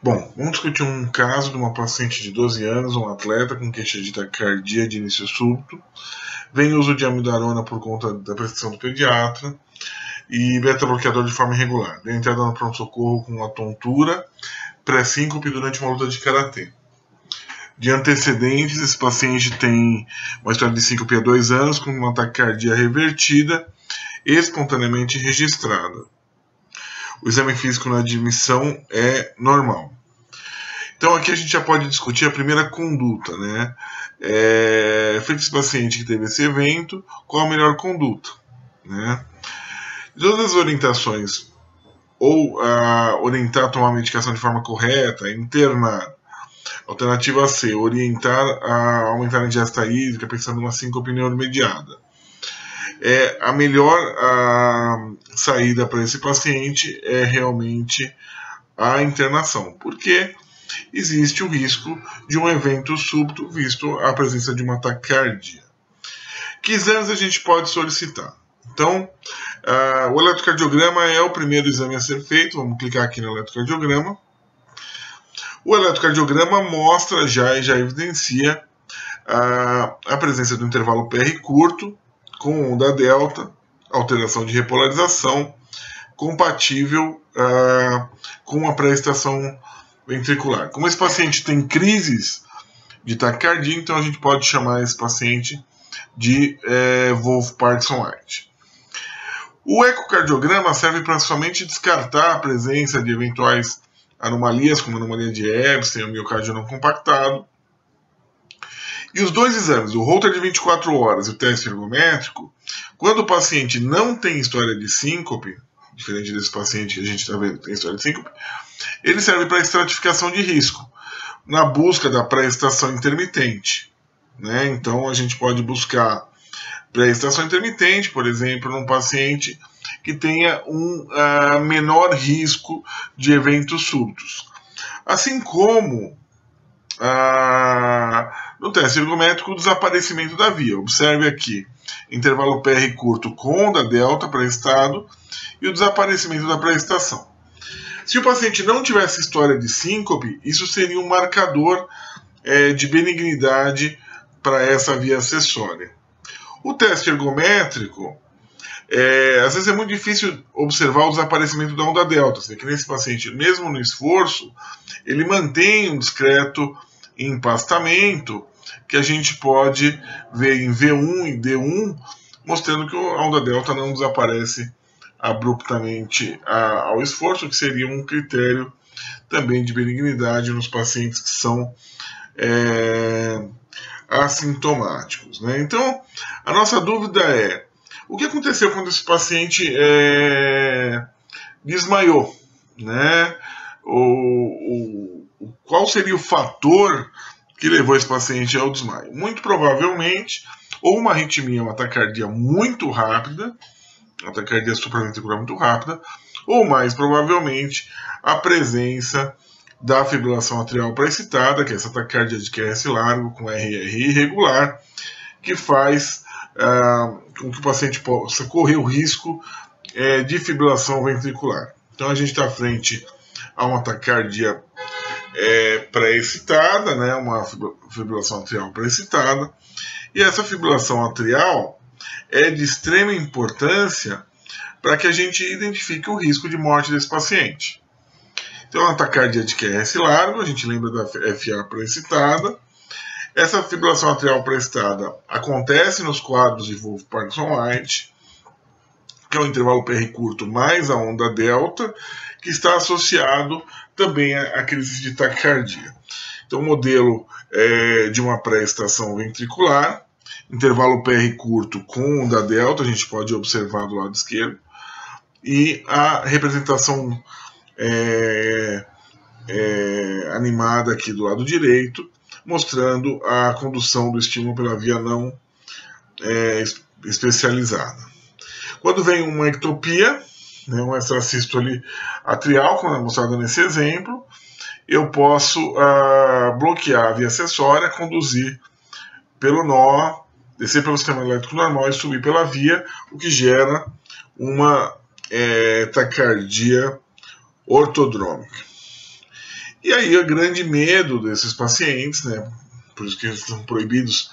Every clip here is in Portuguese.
Bom, vamos discutir um caso de uma paciente de 12 anos, um atleta com queixa de taquicardia de início súbito. Vem uso de amiodarona por conta da prescrição do pediatra e beta-bloqueador de forma irregular. Deu entrada no pronto-socorro com uma tontura, pré-síncope durante uma luta de karatê. De antecedentes, esse paciente tem uma história de síncope há 2 anos, com uma taquicardia revertida, espontaneamente registrada. O exame físico na admissão é normal. Então aqui a gente já pode discutir a primeira conduta, né? Feito esse paciente que teve esse evento, qual a melhor conduta, né? De todas as orientações, ou orientar a tomar a medicação de forma correta, internar. Alternativa C, orientar a aumentar a ingesta hídrica pensando numa síncope neuromediada. A melhor saída para esse paciente é realmente a internação, porque existe o risco de um evento súbito visto a presença de uma taquicardia. Que exames a gente pode solicitar? Então, o eletrocardiograma é o primeiro exame a ser feito. Vamos clicar aqui no eletrocardiograma. O eletrocardiograma mostra já evidencia a presença do intervalo PR curto, com onda delta, alteração de repolarização, compatível com a pré-estação ventricular. Como esse paciente tem crises de taquicardia, então a gente pode chamar esse paciente de Wolff-Parkinson-White. O ecocardiograma serve para somente descartar a presença de eventuais anomalias, como a anomalia de Ebstein, o miocárdio não compactado. E os dois exames, o Holter de 24 horas e o teste ergométrico, quando o paciente não tem história de síncope, diferente desse paciente que a gente está vendo que tem história de síncope, ele serve para estratificação de risco, na busca da pré-estação intermitente, né? Então a gente pode buscar pré-estação intermitente, por exemplo, num paciente que tenha um menor risco de eventos súbitos. Assim como no teste ergométrico, o desaparecimento da via. Observe aqui, intervalo PR curto com onda delta pré-estado e o desaparecimento da pré-estação. Se o paciente não tivesse história de síncope, isso seria um marcador de benignidade para essa via acessória. O teste ergométrico, às vezes é muito difícil observar o desaparecimento da onda delta. Que nesse paciente, mesmo no esforço, ele mantém um discreto empastamento que a gente pode ver em V1 e D1, mostrando que a onda delta não desaparece abruptamente ao esforço, que seria um critério também de benignidade nos pacientes que são assintomáticos, né? Então, a nossa dúvida é: o que aconteceu quando esse paciente desmaiou, né? Qual seria o fator que levou esse paciente ao desmaio? Muito provavelmente, ou uma arritmia, uma taquicardia muito rápida, uma taquicardia supraventricular muito rápida, ou mais provavelmente a presença da fibrilação atrial pré-excitada, que é essa taquicardia de QRS largo com RR irregular, que faz com que o paciente possa correr o risco de fibrilação ventricular. Então a gente está frente a uma taquicardia pré-excitada, né, uma fibrilação atrial pré-excitada, e essa fibrilação atrial é de extrema importância para que a gente identifique o risco de morte desse paciente. Então, a taquicardia de QRS largo, a gente lembra da FA pré-excitada. Essa fibrilação atrial pré-excitada acontece nos quadros de Wolff-Parkinson-White, que é o intervalo PR curto mais a onda delta, que está associado também à crise de taquicardia. Então, o modelo de uma pré-estação ventricular, intervalo PR curto com onda delta, a gente pode observar do lado esquerdo, e a representação animada aqui do lado direito, mostrando a condução do estímulo pela via não especializada. Quando vem uma ectopia, né, uma extrasístole atrial, como é mostrado nesse exemplo, eu posso bloquear a via acessória, conduzir pelo nó, descer pelo sistema elétrico normal e subir pela via, o que gera uma taquicardia ortodrômica. E aí o grande medo desses pacientes, né, por isso que eles são proibidos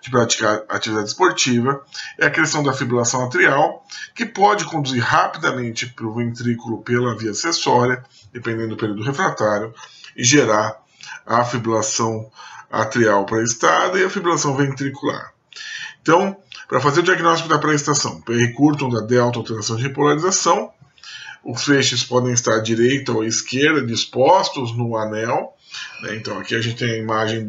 de praticar atividade esportiva, é a questão da fibrilação atrial, que pode conduzir rapidamente para o ventrículo pela via acessória, dependendo do período refratário, e gerar a fibrilação atrial pré-estada e a fibrilação ventricular. Então, para fazer o diagnóstico da pré-estação, PR curto ou da delta alteração de repolarização, os feixes podem estar à direita ou à esquerda, dispostos no anel, né? Então aqui a gente tem a imagem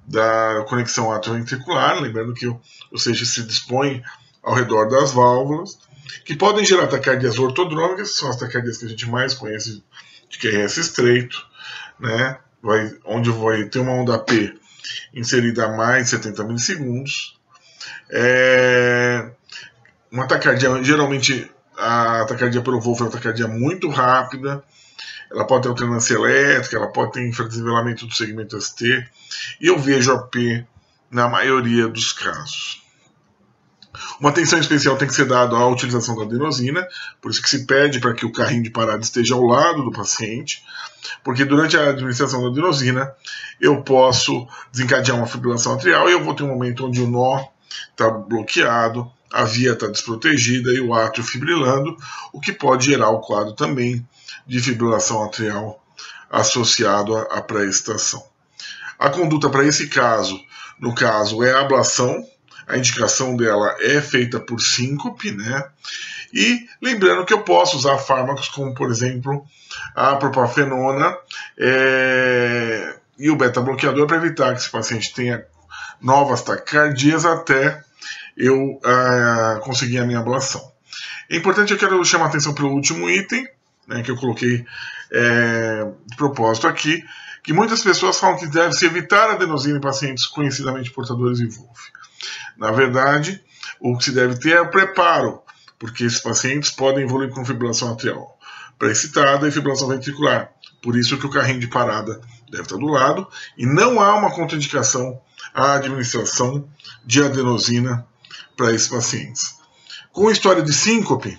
da conexão atrioventricular, lembrando que os feixes se dispõem ao redor das válvulas, que podem gerar taquicardias ortodrômicas, que são as taquicardias que a gente mais conhece de QRS estreito, né? Onde vai ter uma onda P inserida a mais de 70 milissegundos. Uma taquicardia, geralmente a taquicardia pelo Wolff é uma taquicardia muito rápida, ela pode ter alternância elétrica, ela pode ter infradesnivelamento do segmento ST, e eu vejo a P na maioria dos casos. Uma atenção especial tem que ser dada à utilização da adenosina, por isso que se pede para que o carrinho de parada esteja ao lado do paciente, porque durante a administração da adenosina eu posso desencadear uma fibrilação atrial e eu vou ter um momento onde o nó está bloqueado, a via está desprotegida e o átrio fibrilando, o que pode gerar o quadro também de fibrilação atrial associado à pré-estação. A conduta para esse caso, no caso, é a ablação. A indicação dela é feita por síncope, né? E lembrando que eu posso usar fármacos como, por exemplo, a propafenona e o beta-bloqueador para evitar que esse paciente tenha novas taquicardias até eu conseguir a minha ablação. É importante, eu quero chamar a atenção para o último item, né, que eu coloquei de propósito aqui, que muitas pessoas falam que deve-se evitar a adenosina em pacientes conhecidamente portadores de Wolff. Na verdade, o que se deve ter é o preparo, porque esses pacientes podem evoluir com fibrilação atrial pré-excitada e fibrilação ventricular. Por isso que o carrinho de parada deve estar do lado, e não há uma contraindicação à administração de adenosina para esses pacientes. Com história de síncope,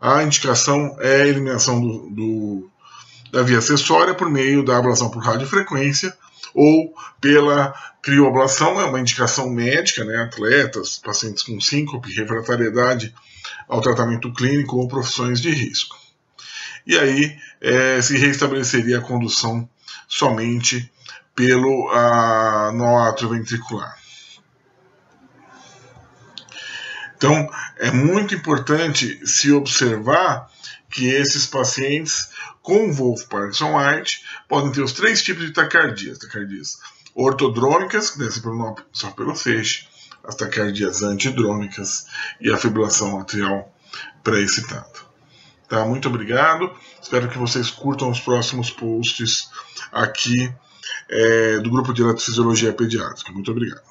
a indicação é a eliminação da via acessória por meio da ablação por radiofrequência ou pela crioablação, é uma indicação médica, né? Atletas, pacientes com síncope, refratariedade ao tratamento clínico ou profissões de risco. E aí se restabeleceria a condução somente pelo nó atrioventricular. Então, é muito importante se observar que esses pacientes com Wolff-Parkinson-White podem ter os 3 tipos de taquicardias. Taquicardias ortodrômicas, que descem só pelo feixe, as taquicardias antidrômicas e a fibrilação atrial pré-excitada. Tá? Muito obrigado. Espero que vocês curtam os próximos posts aqui do Grupo de Eletrofisiologia Pediátrica. Muito obrigado.